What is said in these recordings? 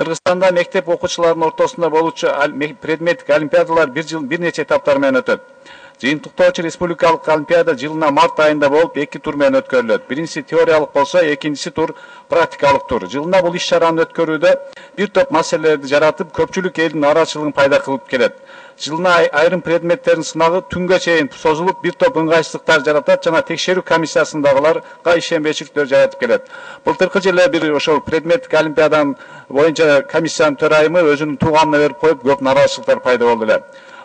Кыргызстанда мектеп окуучуларынын ортосунда болуучу предметтик олимпиадалар бир нече этаптар менен өтөт. Жыйынтыктоочу республикалык олимпиада жылына март айында болуп, 2 тур менен өткөрүлөт. Биринчиси теориялык болсо, экинчиси тур практикалык тур. Жылына бул иш-чараны өткөрүүдө бир топ маселелерди жаратып, көпчүлүк элдин нараачылыгын пайда кылып келет. Жылына айрым предметтердин сынагы түнгө чейин созулуп, бир топ ыңгайсыздыктар жаратат жана текшерүү комиссиясындагыларга ишенбейчиликтер жаратып келет. Былтыркы жылы бир ошол предметтик олимпиаданын боюнча комиссиянын төрайымы өзүнүн тууганына берип коюп, көп нараачылыктар пайда болду эле.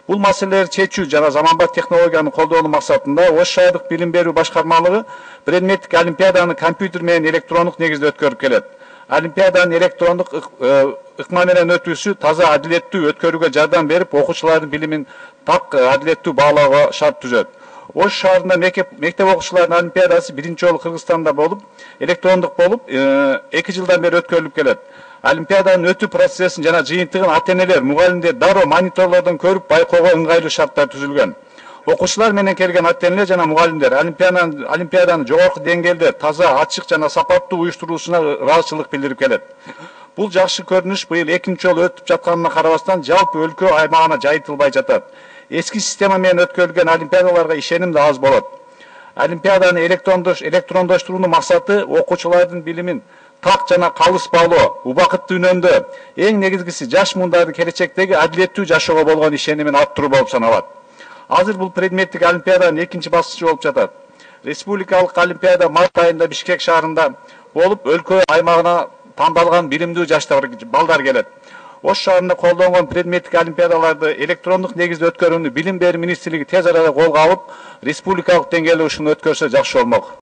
Бул маселелерди чечүү жана заманбап технологияны колдонуу максатында Ош шаардык билим берүү башкармалыгы предметтик олимпиаданы компьютер менен электрондук негизде өткөрүп келет. Олимпиаданын электрондук ыкма менен өтүүсү таза адилеттүү өткөрүүгө жардам берип, окуучулардын билимин так адилеттүү баалоого шарт түзөт. Ош шаарында мектеп окуучуларынын олимпиадасы биринчи жолу Кыргызстанда болуп, электрондук болуп, 2 жылдан бери өткөрүлүп келет. Олимпиаданын өтүү процессин жана жыйынтыгын ата-энелер, мугалимдер дароо мониторлордон көрүп, байкоого ыңгайлуу шарттар түзүлгөн. Окуучулар менен келген ата-энелер жана мугалимдер олимпиаданы жогорку деңгээлде таза, ачык жана сапаттуу уюштуруусуна ыраазычылык билдирип келет. Бул жакшы көрүнүш быйыл экинчи жолу өтүп жатканына карабастан жалпы өлкө аймагына жайылтылбай жатат. Эски система менен өткөрүлгөн олимпиадаларга ишеним да аз болот. Олимпиаданы электрондоштуруунун максаты окуучулардын билимин так жана калыс баалоо, убакытты үнөмдөө, эң негизгиси жаш мундардын келечектеги адилеттүү жашоого болгон ишенимин арттыруу болуп саналат. Азыр бул предметтик олимпиаданын экинчи баскычы болуп жатат. Республикалык олимпиада март айында Бишкек шаарында болуп, өлкө аймагына тандалган билимдүү жаштар балдар келет. Ош шаарында колдонгон предметтик олимпиадаларды электрондук негизде өткөрүүнү билим берүү министрлиги тез арада колго алып, республикалык деңгээлде ушуну өткөрсө жакшы болмок.